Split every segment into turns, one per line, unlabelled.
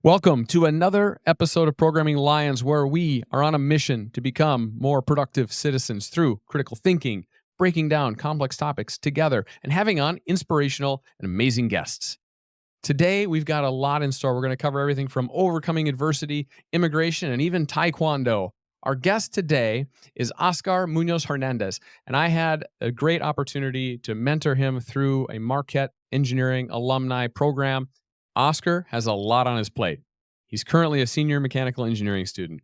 Welcome to another episode of Programming Lions, where we are on a mission to become more productive citizens through critical thinking, breaking down complex topics together, and having on inspirational and amazing guests. Today, we've got a lot in store. We're going to cover everything from overcoming adversity, immigration, and even Taekwondo. Our guest today is Oscar Munoz-Hernandez, and I had a great opportunity to mentor him through a Marquette engineering alumni program. Oscar has a lot on his plate. He's currently a senior mechanical engineering student.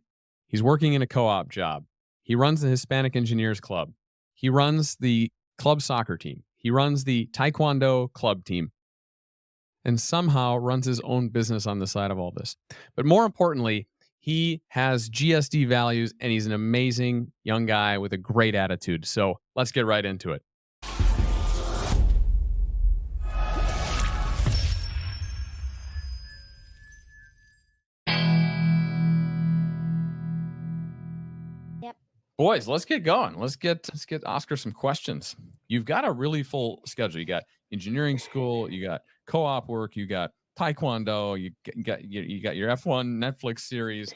He's working in a co-op job. He runs the Hispanic Engineers Club. He runs the club soccer team. He runs the Taekwondo club team, and somehow runs his own business on the side of all this. But more importantly, he has GSD values, and he's an amazing young guy with a great attitude. So let's get right into it.
Yep.
Boys, let's get going. Let's get Oscar some questions. You've got a really full schedule. You got engineering school, you got co-op work, you got Taekwondo, you got your F1 Netflix series.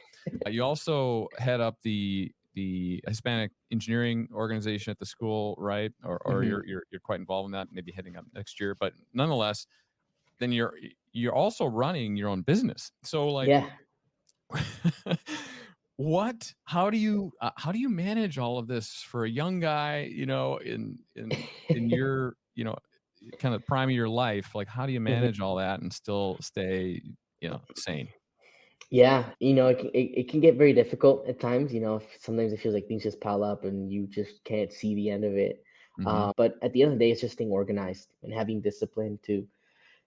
You also head up the Hispanic engineering organization at the school, right? Or you're quite involved in that, maybe heading up next year. But nonetheless, then you're also running your own business. So like,
Yeah.
how do you manage all of this for a young guy, in your, kind of prime of your life? Like, how do you manage all that and still stay, sane?
Yeah, it can get very difficult at times. Sometimes it feels like things just pile up and you just can't see the end of it. But at the end of the day, it's just staying organized and having discipline to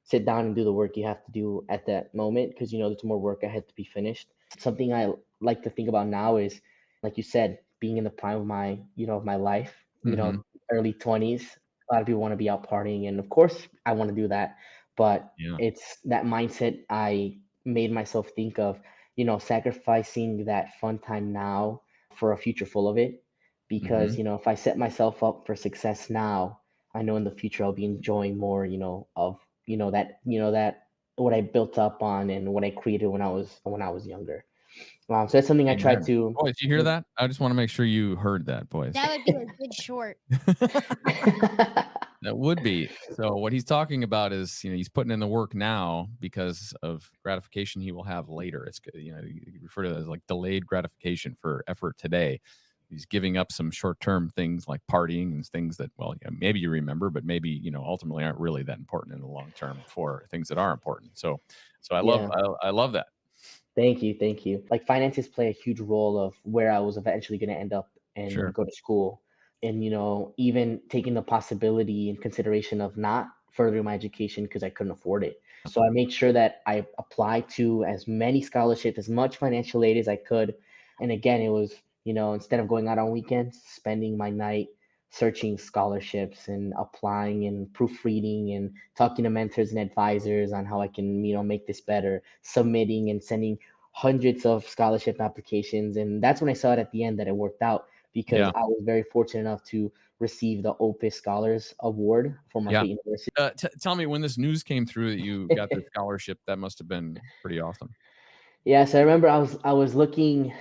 sit down and do the work you have to do at that moment, because there's more work ahead to be finished. Something I like to think about now is, like you said, being in the prime of my life, early 20s. A lot of people want to be out partying, and of course I want to do that, but
Yeah.
it's that mindset I made myself think of, sacrificing that fun time now for a future full of it. Because, if I set myself up for success now, I know in the future I'll be enjoying more, of that what I built up on and what I created when I was younger. So that's something I try
Amen.
to.
Boys, you hear that? I just want to make sure you heard that, boys.
That would be a good short.
That would be. So what he's talking about is, he's putting in the work now because of gratification he will have later. It's, you refer to it as like delayed gratification for effort today. He's giving up some short-term things like partying and things that, well, maybe you remember, but maybe, ultimately aren't really that important in the long term for things that are important. So I love that.
Thank you. Like, finances play a huge role of where I was eventually going to end up and
Sure.
go to school. And, even taking the possibility and consideration of not furthering my education because I couldn't afford it. So I made sure that I applied to as many scholarships, as much financial aid as I could. And again, it was, instead of going out on weekends, spending my night searching scholarships and applying and proofreading and talking to mentors and advisors on how I can, make this better, submitting and sending hundreds of scholarship applications. And that's when I saw it at the end that it worked out, because
Yeah.
I was very fortunate enough to receive the Opus Scholars Award from Marquette University.
Tell me, when this news came through that you got the scholarship, that must have been pretty awesome.
Yeah, so I remember I was looking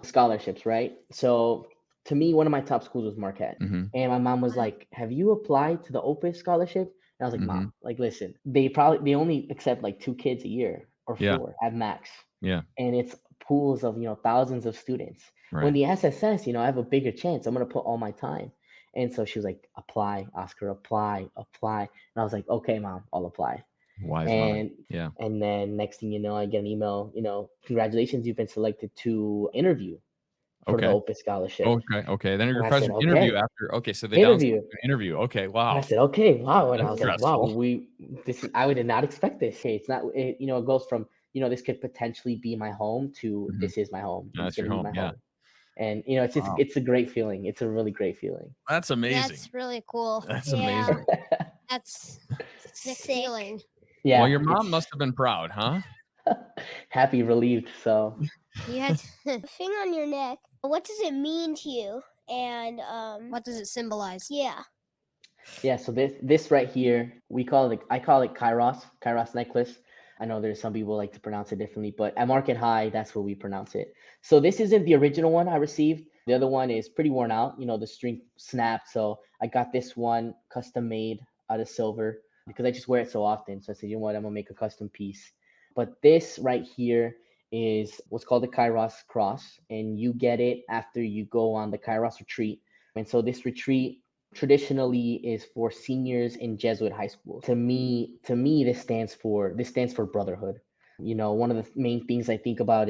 scholarships, right? So to me, one of my top schools was Marquette, and my mom was like, "Have you applied to the Opus scholarship?" And I was like, "Mom, like, listen, they only accept like 2 kids a year or 4 at max,
Yeah.
and it's pools of thousands of students.
Right.
When the SSS, I have a bigger chance. I'm gonna put all my time." And so she was like, "Apply, Oscar, apply." And I was like, "Okay, Mom, I'll apply."
Wise mother. Yeah.
And then next thing you know, I get an email, "Congratulations, you've been selected to interview for the Opus Scholarship."
Okay. Then your
And I said,
professor interview
"Okay."
after. Okay, so they down
Interview.
interview. Okay, wow.
And I said, "Okay, wow." And I
That's
was like, "Wow,
stressful.
I did not expect this. Hey, it's not, it goes from, this could potentially be my home to this is my home.
No,
It's
that's your
going to be
home.
my
Yeah.
home." And,
Wow.
it's a great feeling. It's a really great feeling.
That's amazing.
That's really cool.
That's
Yeah.
amazing.
That's sick feeling.
Yeah.
Well, your mom must have been proud, huh?
Happy, relieved. So
You had a thing on your neck. What does it mean to you? And what does it symbolize? Yeah.
Yeah, so this right here, I call it Kairos necklace. I know there's some people like to pronounce it differently, but at Market High, that's where we pronounce it. So this isn't the original one I received. The other one is pretty worn out. The string snapped. So I got this one custom made out of silver because I just wear it so often. So I said, you know what, I'm gonna make a custom piece. But this right here is what's called the Kairos Cross, and you get it after you go on the Kairos retreat. And so this retreat traditionally is for seniors in Jesuit high school. To me, this stands for brotherhood. One of the main things I think about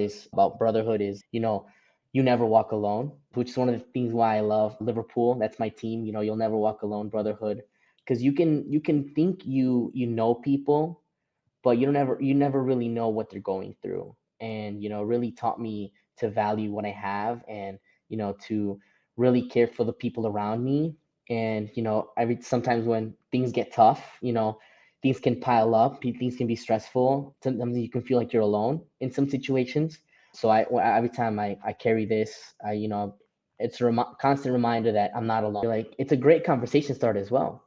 brotherhood is, you never walk alone, which is one of the things why I love Liverpool. That's my team. You'll never walk alone, brotherhood, because you can think you know people, but you never really know what they're going through. And really taught me to value what I have, and to really care for the people around me. And every sometimes when things get tough, things can pile up, things can be stressful. Sometimes you can feel like you're alone in some situations. So every time I carry this, it's a constant reminder that I'm not alone. Like, it's a great conversation starter as well,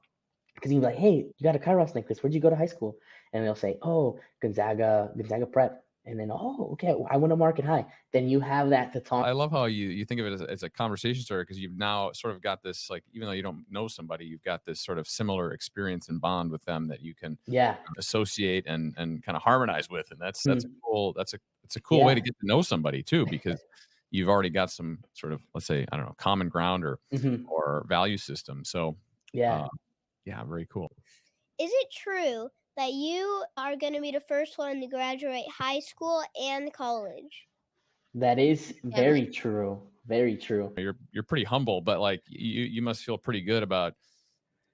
because you're like, hey, you got a Kairos necklace. Where'd you go to high school? And they'll say, oh, Gonzaga Prep. And then, oh, okay, I went to Market High. Then you have that to talk.
I love how you think of it as a conversation starter, because you've now sort of got this, like, even though you don't know somebody, you've got this sort of similar experience and bond with them that you can
Yeah.
associate and kind of harmonize with. And that's a cool, it's a cool way to
Yeah.
get to know somebody too, because you've already got some sort of, let's say, I don't know, common ground or value system. So
Yeah.
yeah, very cool.
Is it true that you are going to be the first one to graduate high school and college?
That is very true. Very true.
You're pretty humble, but like you must feel pretty good about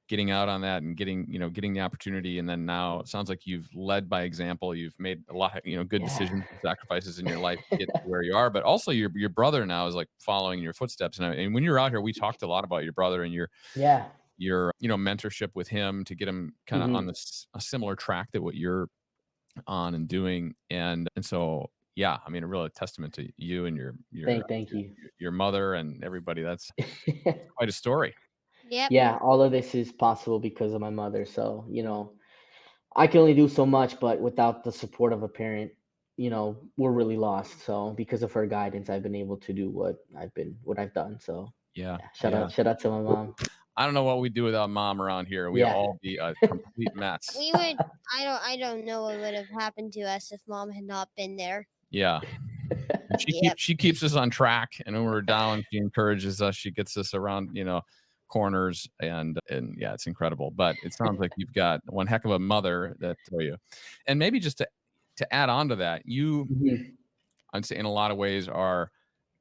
getting out on that and getting the opportunity. And then now it sounds like you've led by example. You've made a lot of, good
Yeah.
decisions and sacrifices in your life to get to where you are. But also your brother now is like following in your footsteps. And when you're out here, we talked a lot about your brother and
Yeah.
your mentorship with him to get him kind of on a similar track that what you're on and doing. And so, yeah, I mean, a real testament to you and
Thank you.
your mother and everybody. That's quite a story.
Yep.
Yeah, all of this is possible because of my mother. So, I can only do so much, but without the support of a parent, we're really lost. So because of her guidance, I've been able to do what I've done. So
Yeah.
shout out to my mom.
I don't know what we'd do without mom around here. We'd
Yeah.
all be a complete mess.
We would. I don't know what would have happened to us if mom had not been there.
Yeah. She keeps us on track, and when we're down, she encourages us. She gets us around, corners, and yeah, it's incredible. But it sounds like you've got one heck of a mother that tell you. And maybe just to add on to that, you, I'd say, in a lot of ways are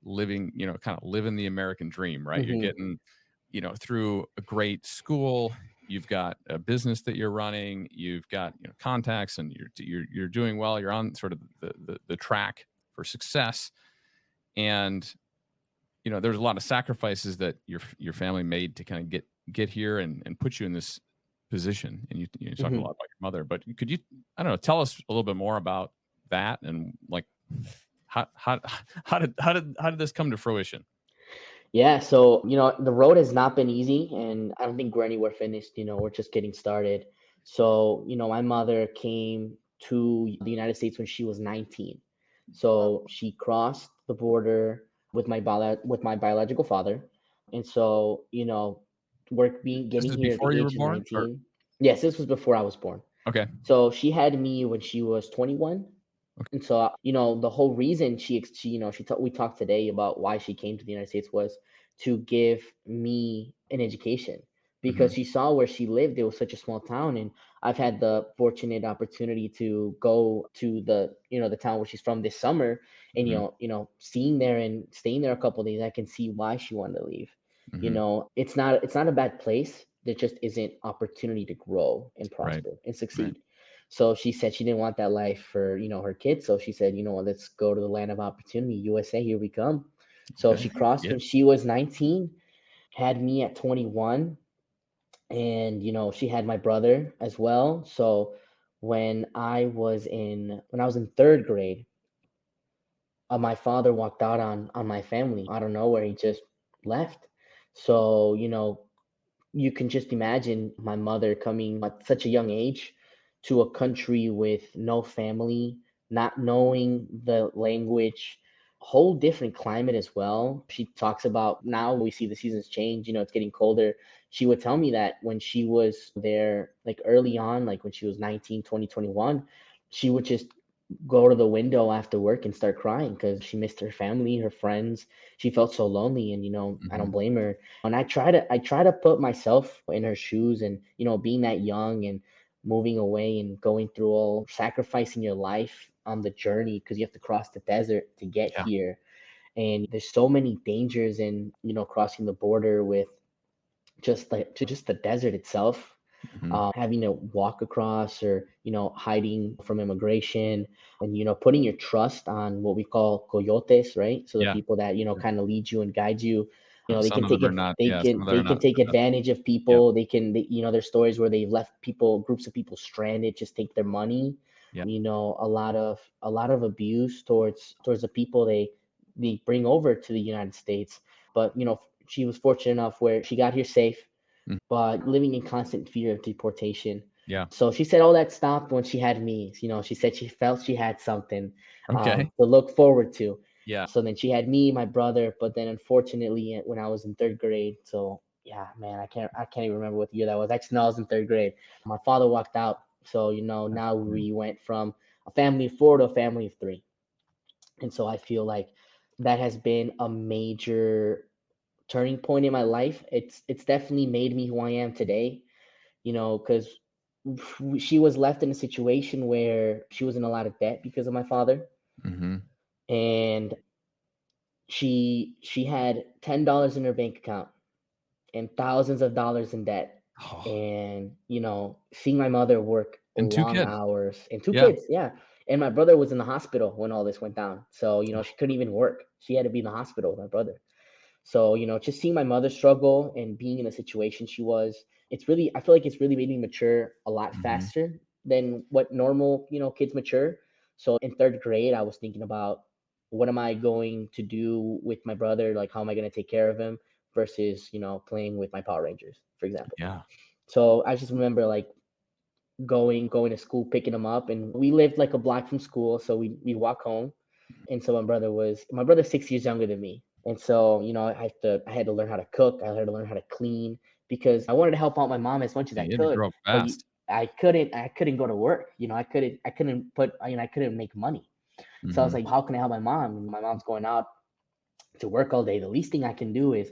living, kind of living the American dream, right? You're getting, through a great school. You've got a business that you're running. You've got contacts, and you're doing well. You're on sort of the track for success. And there's a lot of sacrifices that your family made to kind of get here and put you in this position. And you talk a lot about your mother, but could you, I don't know, tell us a little bit more about that, and like how did this come to fruition?
Yeah, so the road has not been easy, and I don't think we're anywhere finished. We're just getting started. So my mother came to the United States when she was 19. So she crossed the border with my biological father, and so
This
getting
is
here at the
before you were
age of
born, or
19. Yes, this was before I was born.
okay?
So she had me when she was 21. And so, the whole reason we talked today about why she came to the United States was to give me an education, because she saw where she lived. It was such a small town. And I've had the fortunate opportunity to go to the town where she's from this summer, and, seeing there and staying there a couple of days, I can see why she wanted to leave. It's not a bad place. There just isn't opportunity to grow and prosper and succeed. So she said she didn't want that life for, her kids. So she said, let's go to the land of opportunity, USA, here we come. So she crossed when she was 19, had me at 21, and, she had my brother as well. So when I was in third grade, my father walked out on my family out of nowhere. He just left. So, you can just imagine my mother coming at such a young age to a country with no family, not knowing the language, whole different climate as well. She talks about now we see the seasons change, it's getting colder. She would tell me that when she was there, like early on, like when she was 19, 20, 21, she would just go to the window after work and start crying because she missed her family, her friends. She felt so lonely, and I don't
Mhm.
blame her. And I try to put myself in her shoes, and being that young and moving away and going through all sacrificing your life on the journey because you have to cross the desert to get
Yeah.
here. And there's so many dangers in crossing the border with just the desert itself,
Mhm.
having to walk across or hiding from immigration, and putting your trust on what we call coyotes, right? So the
Yeah.
people that
Yeah.
kind of lead you and guide you. They
Some
can
of them
take
are
it.
not,
They
yeah, some
can
of them
they
are
can
not
take
the best.
advantage of
Yep.
people. There's stories where they've left people, groups of people stranded, just take their money.
Yep.
A lot of abuse towards the people they bring over to the United States. But she was fortunate enough where she got here safe,
Mm.
but living in constant fear of deportation.
Yeah.
So she said all that stopped when she had me. She said she felt she had something
Okay.
to look forward to.
Yeah.
So then she had me, my brother, but then unfortunately when I was in third grade, so yeah, man, I can't even remember what year that was. Actually, no, I was in third grade. My father walked out. So
That's
now
fine.
we went from a family of four to a family of three. And so I feel like that has been a major turning point in my life. It's definitely made me who I am today, because she was left in a situation where she was in a lot of debt because of my father,
Mhm.
and she had $10 in her bank account and thousands of dollars in debt,
Oh,
and seeing my mother work
and 2
long
kids.
hours and two
Yeah.
kids, yeah. And my brother was in the hospital when all this went down, so
Oh,
she couldn't even work. She had to be in the hospital with my brother. So, just seeing my mother struggle and being in the situation she was, I feel like it's really made me mature a lot
mhm.
faster than what normal, kids mature. So in third grade, I was thinking about what am I going to do with my brother? Like, how am I going to take care of him versus, playing with my Power Rangers, for example.
Yeah.
So I just remember like going to school, picking him up, and we lived like a block from school. So we walk home. And so my brother's 6 years younger than me. And so, I had to learn how to cook. I had to learn how to clean because I wanted to help out my mom as much as
Yeah,
I
you had to
could.
grow up
But
fast.
I couldn't go to work. I couldn't make money. So I was
Mhm.
like, how can I help my mom? And my mom's going out to work all day. The least thing I can do is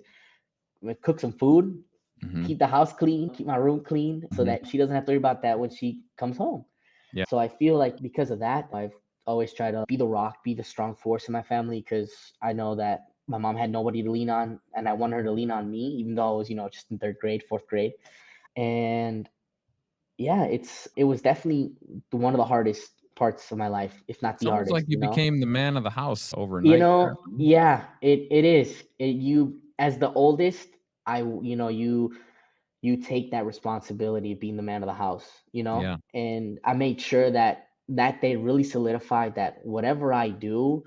cook some food,
Mhm.
keep the house clean, keep my room clean so
Mhm.
that she doesn't have to worry about that when she comes home.
Yeah.
So I feel like because of that, I've always tried to be the rock, be the strong force in my family because I know that my mom had nobody to lean on, and I want her to lean on me, even though I was, just in third grade, fourth grade. And yeah, it was definitely one of the hardest parts of my life, if not
It's
the
almost like you
hardest.
became the man of the house overnight there.
Yeah, it is. You as the oldest, you take that responsibility of being the man of the house.
Yeah.
And I made sure that day really solidified that whatever I do,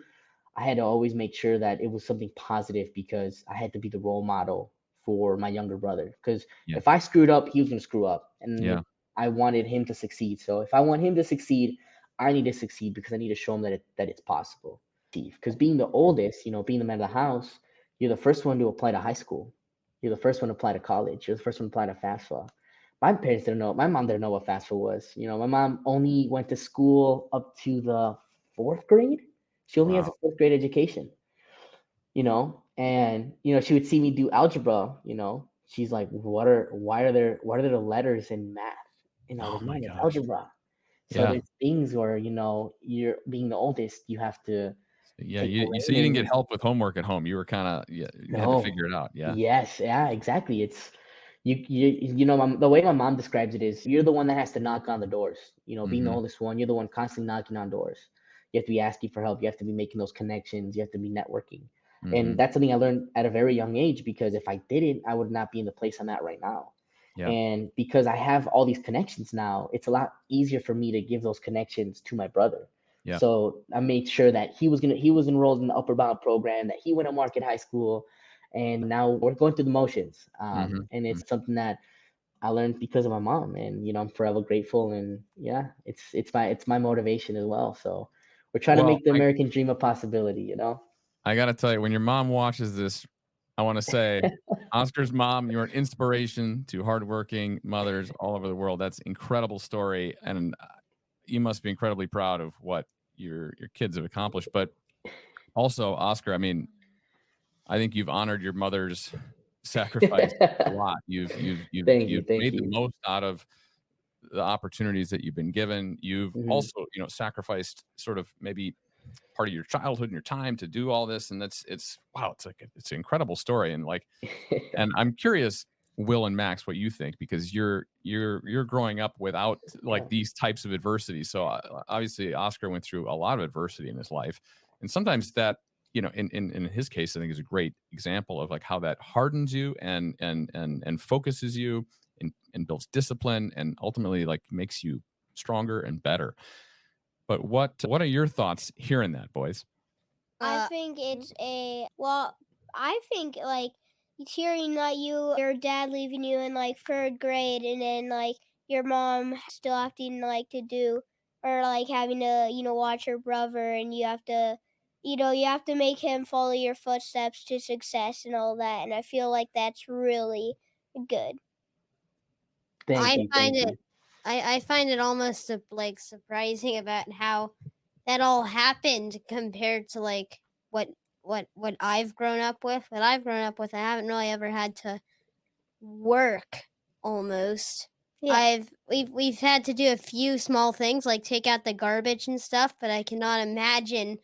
I had to always make sure that it was something positive because I had to be the role model for my younger brother. Because
Yeah.
if I screwed up, he was going to screw up. And
Yeah.
I wanted him to succeed. So if I want him to succeed, I need to succeed because I need to show him that it's possible. Because being the oldest, being the man of the house, you're the first one to apply to high school. You're the first one to apply to college. You're the first one to apply to FAFSA. My parents didn't know. My mom didn't know what FAFSA was. My mom only went to school up to the fourth grade. She only has a
Wow.
fourth grade education, and she would see me do algebra. She's like, why are there the letters in math? And I was
Oh
like,
my
mom, it's
gosh.
algebra. So
Yeah.
there's things where you're being the oldest, you have to
Yeah,
take the
so you didn't
reign.
get
And
help with homework at home. You were kinda, yeah, you had to
no,
figure it out. Yeah.
yes, yeah, exactly. It's the way my mom describes it is you're the one that has to knock on the doors. Being the
Mhm.
oldest one, you're the one constantly knocking on doors. You have to be asking for help. You have to be making those connections. You have to be networking. And
Mhm.
that's something I learned at a very young age because if I didn't, I would not be in the place I'm at right now.
Yeah.
And because I have all these connections now, it's a lot easier for me to give those connections to my brother.
Yeah.
So I made sure that he was enrolled in the Upper Bound program, that he went to Marquette High School, and now we're going through the motions.
Mhm.
And
Mhm.
it's something that I learned because of my mom, and I'm forever grateful. And yeah, it's my motivation as well. So we're trying to
Well,
make the American dream a possibility.
I got to tell you, when your mom watches this, I want to say, Oscar's mom, you're an inspiration to hardworking mothers all over the world. That's an incredible story, and you must be incredibly proud of what your kids have accomplished. But also, Oscar, I mean, I think you've honored your mother's sacrifice a lot. You've
Thank you, thank
made the
you.
most out of the opportunities that you've been given. You've
Mhm.
also, sacrificed sort of maybe part of your childhood and your time to do all this, and it's wow, it's an incredible story. And and I'm curious, Will and Max, what you think, because you're growing up without like these types of adversity. So obviously Oscar went through a lot of adversity in his life, and sometimes that, in his case, I think is a great example of like how that hardens you and focuses you and builds discipline and ultimately like makes you stronger and better. But what are your thoughts hearing that, boys?
I think I think like hearing that your dad leaving you in like third grade, and then like your mom still having like to do, or like having to watch her brother, and you have to make him follow your footsteps to success and all that, and I feel like that's really good.
Thank you, thank you.
I find it almost like surprising about how that all happened compared to like what I've grown up with. What I've grown up with, I haven't really ever had to work almost. Yeah. We've had to do a few small things like take out the garbage and stuff, but I cannot imagine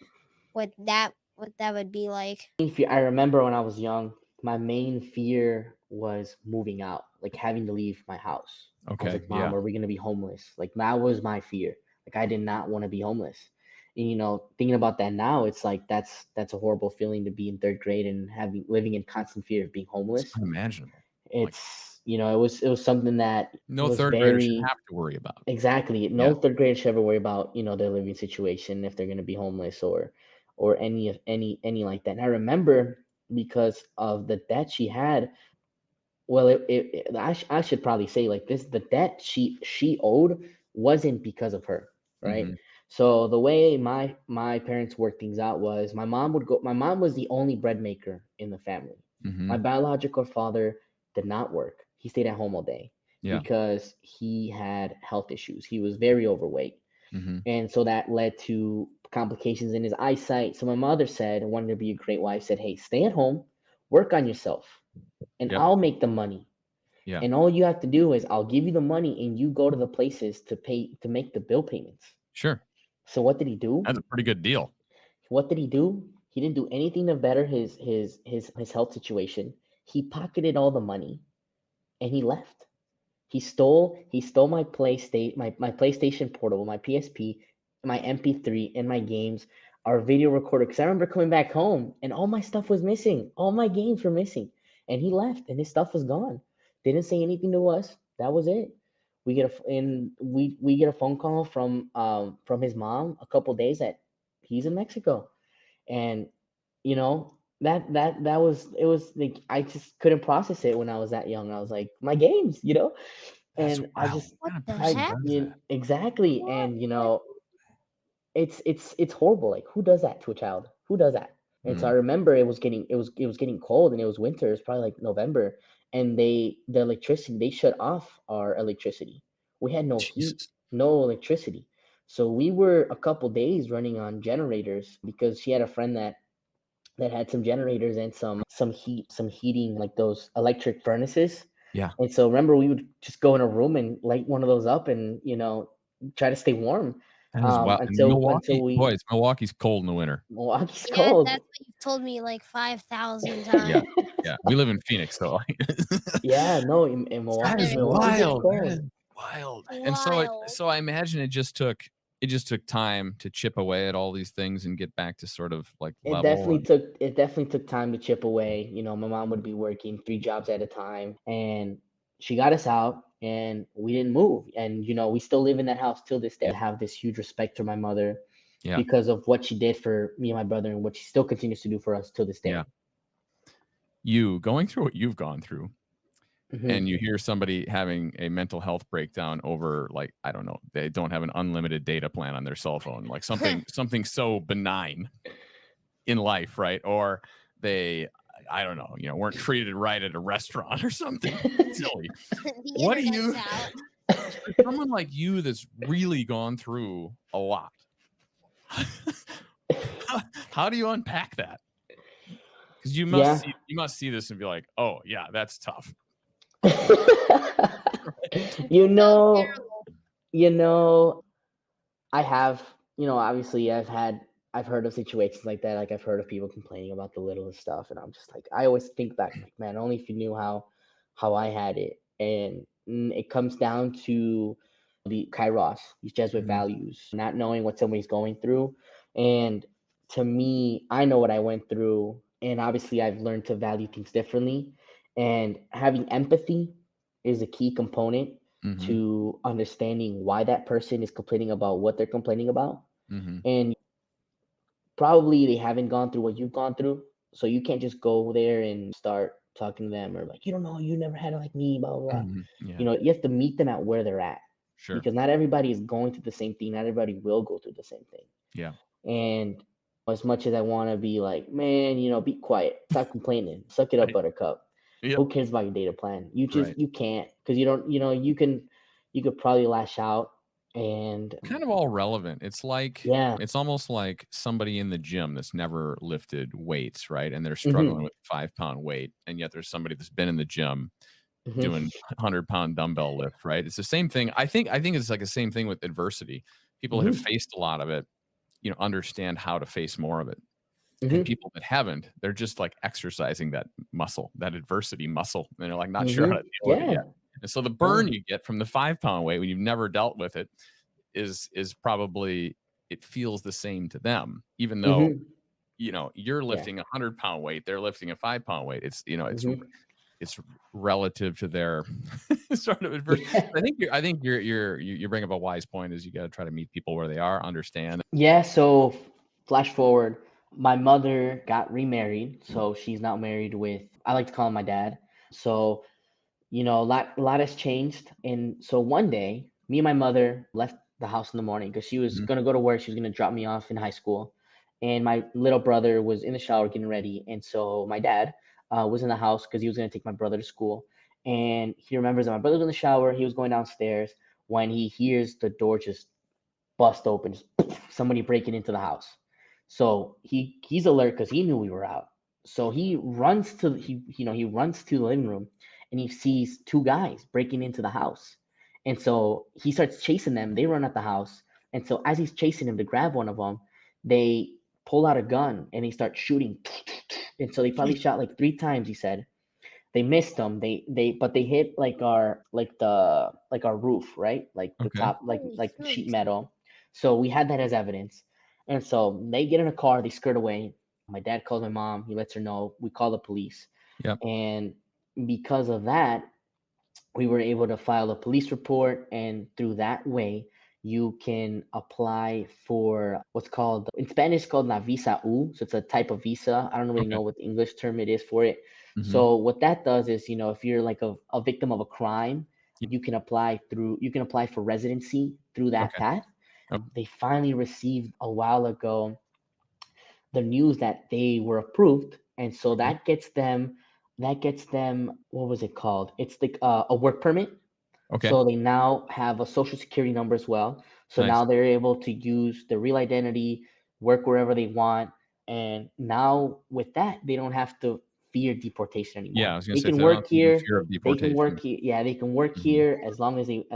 what that would be like.
I remember when I was young, my main fear was moving out, like having to leave my house. I was
Okay,
like,
yeah.
Mom, are we gonna be homeless? Like that was my fear. Like I did not want to be homeless. And thinking about that now, it's like that's a horrible feeling to be in third grade and living in constant fear of being
It's
homeless.
unimaginable. Like
It was something that
no
was
third grader should
very
have to worry about.
exactly.
Yeah.
No third grader should ever worry about their living situation, if they're gonna be homeless or any like that. And I remember because of the debt she had. Well, I should probably say like this: the debt she owed wasn't because of her, right?
Mhm.
So the way my parents worked things out was my mom would go. My mom was the only bread maker in the family. My
Mhm.
biological father did not work. He stayed at home all day
Yeah.
because he had health issues. He was very overweight.
Mhm.
And so that led to complications in his eyesight. So my mother said, wanted to be a great wife, said, hey, stay at home, work on yourself, and
Yep.
I'll make the money.
Yeah.
And all you have to do is I'll give you the money and you go to the places to make the bill payments.
Sure.
So what did he do?
That's a pretty good deal.
What did he do? He didn't do anything to better his health situation. He pocketed all the money and he left. He stole my PlayStation Portable, my PSP, my MP3, and my games, our video recorder. Because I remember coming back home and all my stuff was missing. All my games were missing, and he left, and his stuff was gone. Didn't say anything to us. That was it. We get a phone call from his mom a couple days that he's in Mexico, and that was it was like I just couldn't process it when I was that young. I was like, my games.
That's
And I
wild.
just
What kind of
the
person
I
heck?
does that?
exactly. And it's horrible. Like who does that to a child? Who does that? And so I
Mm.
remember it was getting cold, and it was winter. It was probably like November, and the electricity, they shut off our electricity. We had no heat,
Jesus.
no electricity. So we were a couple days running on generators because she had a friend that had some generators and some heating, like those electric furnaces.
Yeah.
And so remember, we would just go in a room and light one of those up and try to stay warm
That is wild. And
until
Milwaukee,
we
boys, Milwaukee's cold in the winter.
Milwaukee's
Yeah,
cold.
that's what you've told me like 5,000
Yeah.
times.
Yeah. We live in Phoenix, so
Yeah, no, in
that
Milwaukee,
is
Milwaukee gets
wild. That
cold.
is wild. And
Wild.
so I imagine it just took time to chip away at all these things and get back to sort of like level.
It definitely took time to chip away. My mom would be working 3 jobs at a time, and she got us out, and we didn't move. And we still live in that house till this day. I have this huge respect for my mother
Yeah.
because of what she did for me and my brother, and what she still continues to do for us till this day.
Yeah. You going through what you've gone through, and you hear somebody having a mental health breakdown over, like, I don't know, they don't have an unlimited data plan on their cell phone, like something so benign in life, right? Or they, I don't know, weren't treated right at a restaurant or something silly.
The
What do
internet's
you,
out.
for someone like you that's really gone through a lot, how do you unpack that? Because you must see this and be like, oh yeah, that's tough.
you know,
terrible.
I have, obviously I've heard of situations like that. Like I've heard of people complaining about the littlest stuff, and I'm just like, I always think back, like, man, only if you knew how I had it. And it comes down to the kairos, these Jesuit values, not knowing what somebody's going through. And to me, I know what I went through, and obviously I've learned to value things differently. And having empathy is a key component to understanding why that person is complaining about what they're complaining about. And probably they haven't gone through what you've gone through. So you can't just go there and start talking to them or like, you don't know, you never had it like me, blah, blah, blah.
Yeah.
You have to meet them at where they're at.
Sure.
Because not everybody is going through the same thing. Not everybody will go through the same thing.
Yeah.
And as much as I want to be like, man, be quiet, stop complaining, suck it up, buttercup.
Yep.
Who cares about your data plan? You just,
Right.
you can't, because you don't, you could probably lash out and
kind of all relevant. It's like,
yeah,
it's almost like somebody in the gym that's never lifted weights, right? And they're struggling with a 5-pound weight. And yet there's somebody that's been in the gym doing 100-pound dumbbell lift, right? It's the same thing. I think it's like the same thing with adversity. People that have faced a lot of it, understand how to face more of it. And people that haven't, they're just like exercising that muscle, that adversity muscle. And they're like not sure how to deal with it yet. And so the burn you get from the 5-pound weight when you've never dealt with it is probably, it feels the same to them, even though, you're lifting a 100-pound weight, they're lifting a 5-pound weight. It's, it's relative to their sort of adversity. I think you bring up a wise point, is you got to try to meet people where they are, understand.
Yeah. So flash forward, my mother got remarried. So she's now married with, I like to call him my dad. So, a lot has changed. And so one day, me and my mother left the house in the morning because she was going to go to work. She was going to drop me off in high school. And my little brother was in the shower getting ready. And so my dad was in the house because he was going to take my brother to school. And he remembers that my brother was in the shower. He was going downstairs when he hears the door just bust open, just somebody breaking into the house. So he's alert because he knew we were out. So he runs to he runs to the living room, and he sees two guys breaking into the house. And so he starts chasing them. They run at the house. And so as he's chasing them to grab one of them, they pull out a gun and they start shooting. And so they probably shot like 3 times, he said. They missed them. But they hit our roof, right? Like the top, like sheet metal. So we had that as evidence. And so they get in a car, they skirt away. My dad calls my mom, he lets her know. We call the police.
Yep.
And because of that, we were able to file a police report, and through that way, you can apply for what's called, in Spanish, called la visa U. So it's a type of visa. I don't really know what the English term it is for it. So what that does is, if you're like a victim of a crime, you can apply for residency through that path. They finally received a while ago the news that they were approved, and so that gets them, what was it called? It's like a work permit.
Okay.
So they now have a social security number as well. So now they're able to use their real identity, work wherever they want, and now with that, they don't have to fear deportation anymore.
Yeah, I was gonna say,
they can work here.
Fear of
They
deportation.
can work here. Yeah, they can work here as long as they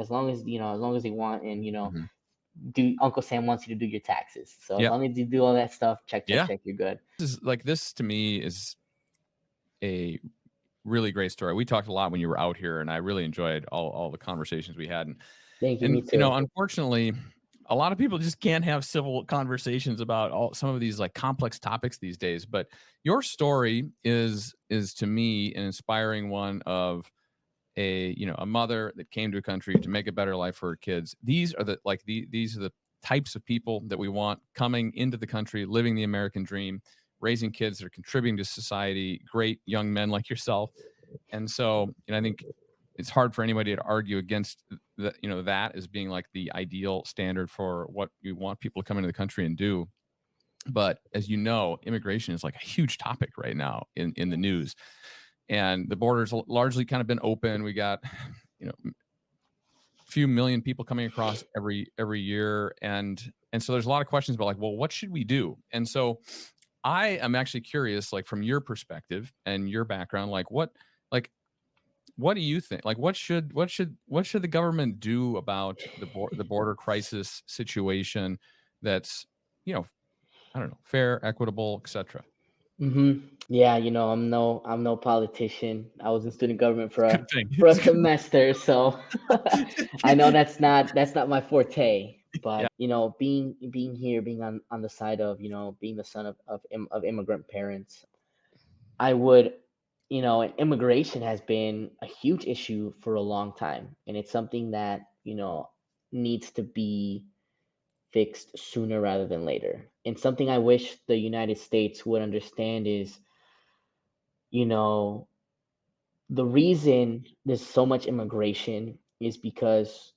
want, and do Uncle Sam wants you to do your taxes. So as long as you do all that stuff, check, you're good.
This to me is a really great story. We talked a lot when you were out here, and I really enjoyed all the conversations we had.
Thank you. Me too.
Unfortunately, a lot of people just can't have civil conversations about some of these like complex topics these days. But your story is to me an inspiring one of a mother that came to a country to make a better life for her kids. These are the types of people that we want coming into the country, living the American dream, raising kids that are contributing to society, great young men like yourself. And so, I think it's hard for anybody to argue against that as being like the ideal standard for what you want people to come into the country and do. But as you know, immigration is like a huge topic right now in the news, and the border's largely kind of been open. We got few million people coming across every year, and so there's a lot of questions about like, well, what should we do? And so I am actually curious, like from your perspective and your background, like what do you think? Like what should the government do about the border crisis situation that's I don't know, fair, equitable, etc.
Yeah, I'm no politician. I was in student government for
Good
a
thing.
for a semester, so I know that's not my forte.
Yeah.
But being here, being on the side of being the son of immigrant parents, I would, and immigration has been a huge issue for a long time, and it's something that needs to be fixed sooner rather than later. And something I wish the United States would understand is, you know, the reason there's so much immigration is because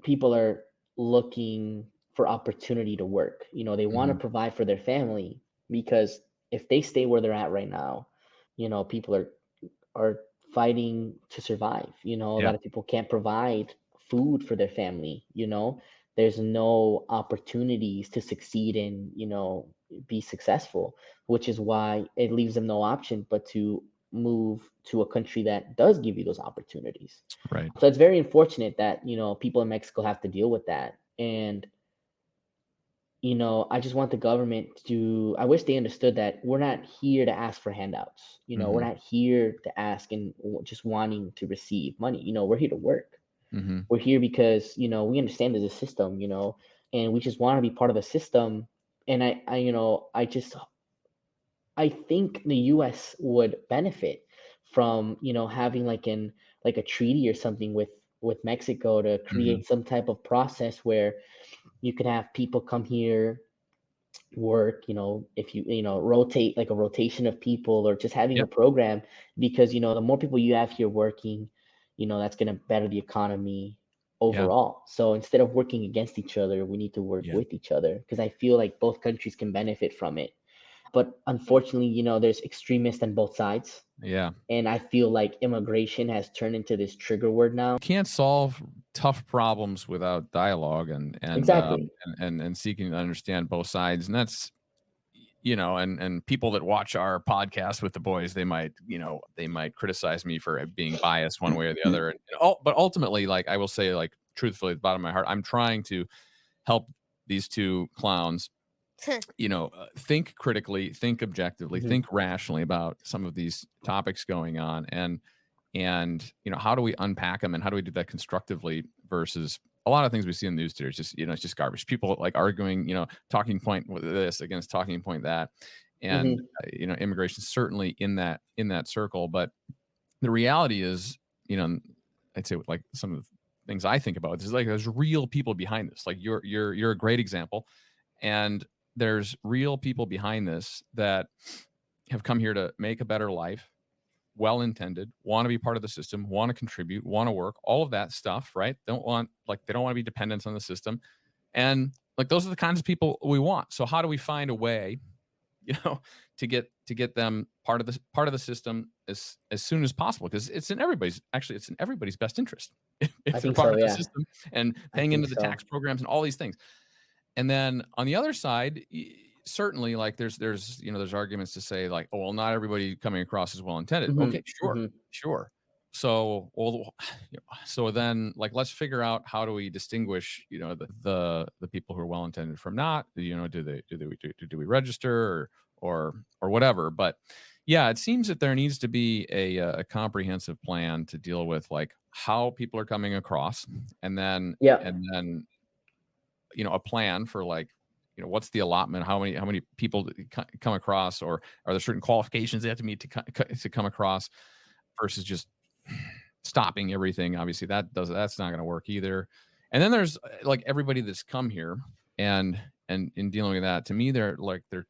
people are looking for opportunity to work. They want to
Mhm.
provide for their family because if they stay where they're at right now, people are fighting to survive. A
Yeah.
lot of people can't provide food for their family. There's no opportunities to succeed and be successful, which is why it leaves them no option but to move to a country that does give you those opportunities.
Right.
So it's very unfortunate that people in Mexico have to deal with that. And I just want the government to, I wish they understood that we're not here to ask for handouts. We're
Mhm.
not here to ask and just wanting to receive money. We're here to work.
Mhm.
We're here because, we understand there's a system, and we just want to be part of the system. And I think the US would benefit from, having like a treaty or something with Mexico to
Mhm.
create some type of process where you could have people come here work, if rotate, like a rotation of people, or just having a
Yep.
program, because the more people you have here working, that's going to better the economy
Yeah.
overall. So instead of working against each other, we need to work
Yeah.
with each other, because I feel like both countries can benefit from it. But
Mm.
unfortunately, there's extremists on both sides,
Yeah.
and I feel like immigration has turned into this trigger word now.
Can't solve tough problems without dialogue
Exactly.
and seeking to understand both sides. And that's and people that watch our podcast with the boys, they might criticize me for being biased one way or the other. But ultimately, like I will say, like truthfully, at the bottom of my heart, I'm trying to help these two clowns think critically, think objectively,
Mhm.
think rationally about some of these topics going on, and how do we unpack them, and how do we do that constructively versus a lot of things we see in the news today. It's just it's just garbage. People like arguing, talking point with this against talking point that, and
Mhm.
immigration certainly in that circle. But the reality is, I'd say like some of the things I think about is like there's real people behind this. Like you're a great example, and there's real people behind this that have come here to make a better life, well intended, want to be part of the system, want to contribute, want to work, all of that stuff, right? They don't want to be dependents on the system. And like those are the kinds of people we want. So how do we find a way, to get them part of the system as soon as possible? Because it's in everybody's best interest
I
if they're
think
part
so.
of the
Yeah,
system and
I
paying
think
into the
so.
tax programs and all these things. And then on the other side, certainly, like there's arguments to say like, oh well, not everybody coming across is well intended. Okay,
Mhm.
sure,
Mhm.
sure. So well, so then like let's figure out how do we distinguish the people who are well intended from not. Do we register or whatever. But yeah, it seems that there needs to be a comprehensive plan to deal with like how people are coming across, and then
Yep.
and then a plan for like what's the allotment, how many people come across, or are there certain qualifications they have to meet to come across, versus just stopping everything. Obviously that's not going to work either. And then there's like everybody that's come here, and and in dealing with that, to me, they're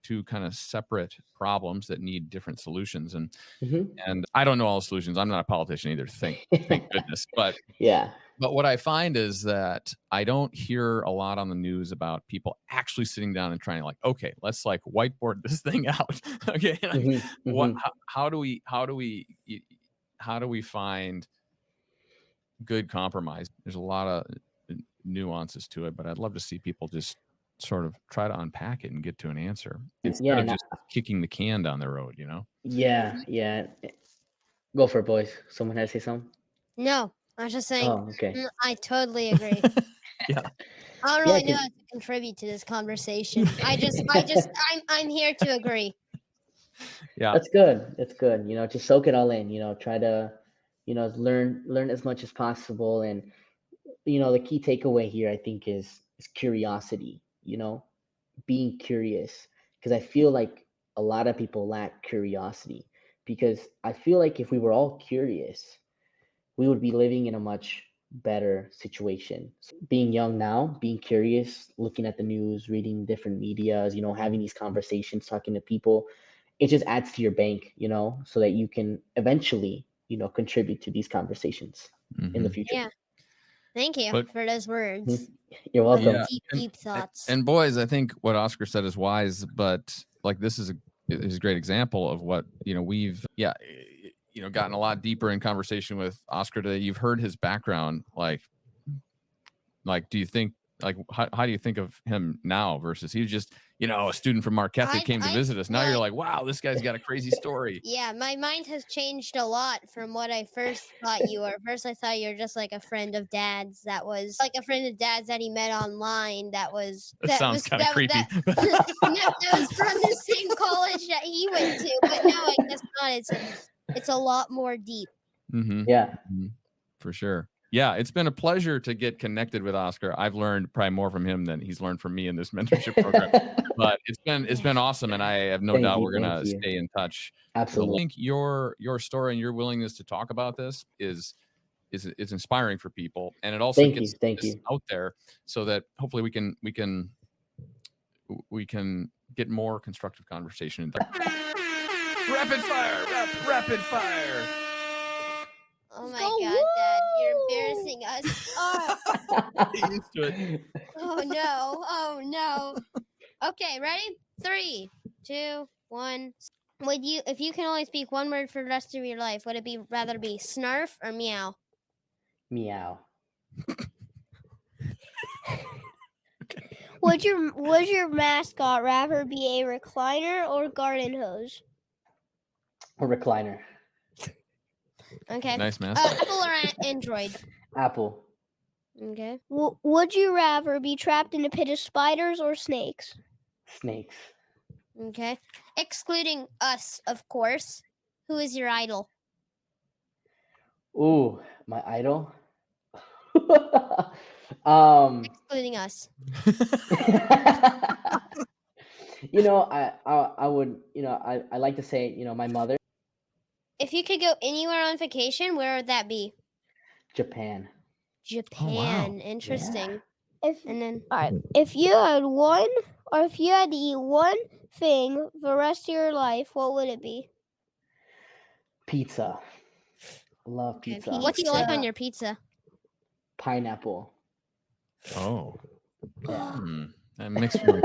two kind of separate problems that need different solutions. And I don't know all the solutions. I'm not a politician either. Thank goodness. But
Yeah.
But what I find is that I don't hear a lot on the news about people actually sitting down and trying to like, okay, let's like whiteboard this thing out. Okay, like, what? How do we find good compromise? There's a lot of nuances to it, but I'd love to see people just sort of try to unpack it and get to an answer instead of just kicking the can down the road.
Yeah. Go for it, boys. Someone has to say something.
No, I was just saying.
Oh, okay.
I totally agree.
Yeah.
I don't really know how to contribute to this conversation. I'm here to agree.
Yeah.
That's good. That's good. Just soak it all in, try to, learn as much as possible. And, the key takeaway here, I think, is curiosity, being curious. Because I feel like a lot of people lack curiosity. Because I feel like if we were all curious, we would be living in a much better situation. So being young now, being curious, looking at the news, reading different medias, having these conversations, talking to people, it just adds to your bank, so that you can eventually, contribute to these conversations in the future.
Yeah. Thank you for those words.
You're welcome.
Yeah. Deep thoughts.
And boys, I think what Oscar said is wise, but like this is a great example of what, we've gotten a lot deeper in conversation with Oscar today. You've heard his background. Like, do you think, like, how do you think of him now versus he was just, a student from Marquette that came to visit us. Now you're like, wow, this guy's got a crazy story.
Yeah, my mind has changed a lot from what I first thought you were. First, I thought you were just like a friend of Dad's that was like a friend of Dad's that he met online. That
sounds kind of creepy.
That was from the same college that he went to, but no, I guess not. It's a lot more deep.
Yeah,
for sure. Yeah, it's been a pleasure to get connected with Oscar. I've learned probably more from him than he's learned from me in this mentorship program. But it's been awesome, and I have no doubt we're gonna stay in touch.
Absolutely.
I think your story and your willingness to talk about this is inspiring for people, and it also gets this out there so that hopefully we can get more constructive conversation. Rapid fire.
Oh my God, Dad, you're embarrassing us.
Get used to it.
Oh no. Okay, ready? 3, 2, 1. If you can only speak one word for the rest of your life, would it rather be snarf or meow?
Meow.
Would your mascot rather be a recliner or garden hose?
A recliner.
Okay.
Nice mascot.
Apple or Android?
Apple.
Okay.
Would you rather be trapped in a pit of spiders or snakes?
Snakes.
Okay. Excluding us, of course. Who is your idol?
Ooh, my idol?
Excluding us.
I would, I like to say, my mother.
If you could go anywhere on vacation, where would that be?
Japan.
Japan.
Oh, wow.
Interesting.
Yeah.
And then,
all right, if you had to eat one thing for the rest of your life, what would it be?
Pizza. I love pizza.
What do you like on your pizza?
Pineapple.
Oh.
Yeah.
That makes me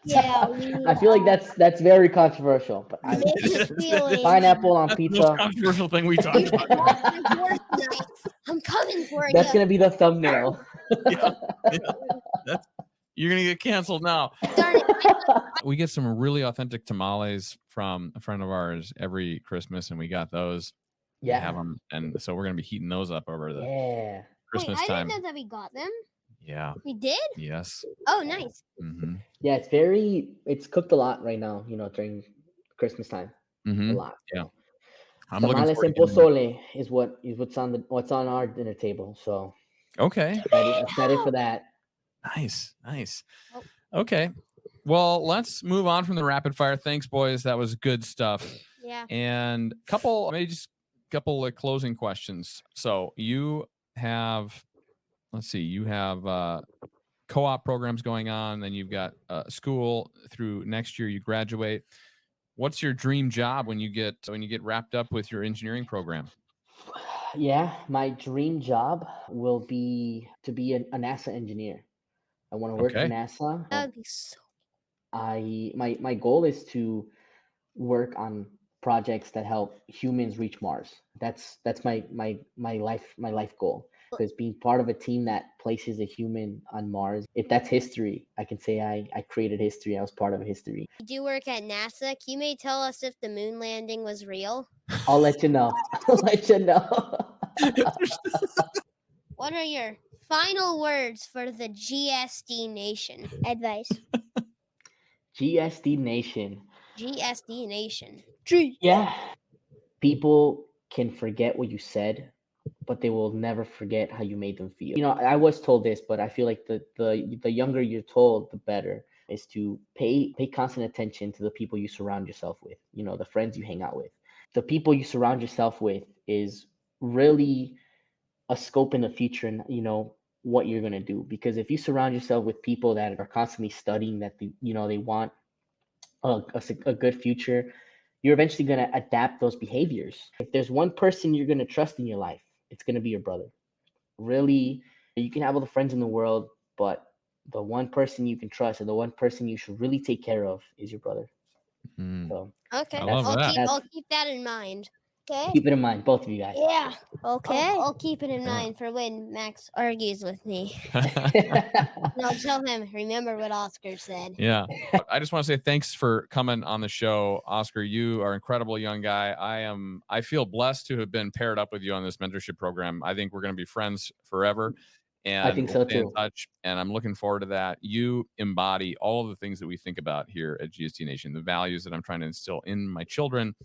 Yeah.
I feel like that's very controversial, but pineapple on pizza.
That's the most controversial thing we talked about.
I'm coming for you.
That's gonna be the thumbnail.
Yeah. You're gonna get canceled now.
Darn it.
We get some really authentic tamales from a friend of ours every Christmas, and we got those.
Yeah.
We have them, and so we're gonna be heating those up over the Christmas
Wait, I
time.
didn't know that we got them.
Yeah.
We did?
Yes.
Oh, nice.
Mm-hmm.
Yeah, it's cooked a lot right now, during Christmas time.
Mm-hmm.
A lot.
Yeah.
Tamales and pozole is what's on our dinner table. So
okay.
Excited for that.
Nice. Okay. Well, let's move on from the rapid fire. Thanks, boys. That was good stuff.
Yeah.
And couple of closing questions. So you have, let's see, co-op programs going on. Then you've got school through next year. You graduate. What's your dream job when you get wrapped up with your engineering program?
Yeah, my dream job will be to be a NASA engineer. I want to work for
Okay.
NASA.
That would be so.
My goal is to work on projects that help humans reach Mars. That's my life goal. Because being part of a team that places a human on Mars, if that's history, I can say I created history. I was part of history.
You do work at NASA. Can you maybe tell us if the moon landing was real?
I'll let you know. I'll let you know.
What are your final words for the GSD Nation?
Advice.
GSD Nation.
GSD Nation.
Yeah. People can forget what you said, but they will never forget how you made them feel. I was told this, but I feel like the younger you're told, the better, is to pay constant attention to the people you surround yourself with, the friends you hang out with. The people you surround yourself with is really a scope in the future, and what you're going to do. Because if you surround yourself with people that are constantly studying, that they want a good future, you're eventually going to adapt those behaviors. If there's one person you're going to trust in your life, it's going to be your brother. Really, you can have all the friends in the world, but the one person you can trust and the one person you should really take care of is your brother. So
Okay,
I love that.
I'll keep that in mind.
Okay.
keep it in mind, both of you guys.
Yeah. Okay.
I'll keep it in mind for when Max argues with me. And I'll tell him, remember what Oscar said.
Yeah. I just want to say thanks for coming on the show, Oscar. You are an incredible young guy. I feel blessed to have been paired up with you on this mentorship program. I think we're going to be friends forever. And
I think
we'll
so
stay in
too.
touch. And I'm looking forward to that. You embody all of the things that we think about here at GST Nation, the values that I'm trying to instill in my children,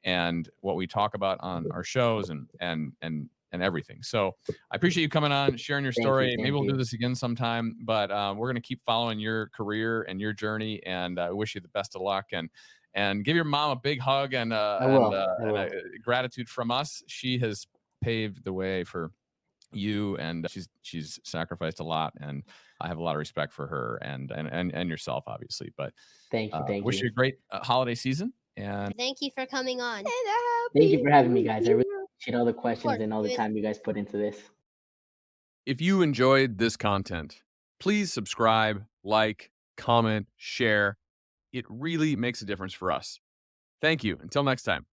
and what we talk about on our shows and everything. So I appreciate you coming on, sharing your story. Maybe we'll do this again sometime, but we're going to keep following your career and your journey, and I wish you the best of luck, and give your mom a big hug and a gratitude from us. She has paved the way for you, and she's sacrificed a lot, and I have a lot of respect for her and yourself, obviously. But
Thank you.
wish you a great holiday season, and
Thank you for coming on.
Thank you for having me, guys. I really appreciate all the questions and all the time you guys put into this.
if you enjoyed this content, please subscribe, like, comment, share. It really makes a difference for us. Thank you. Until next time.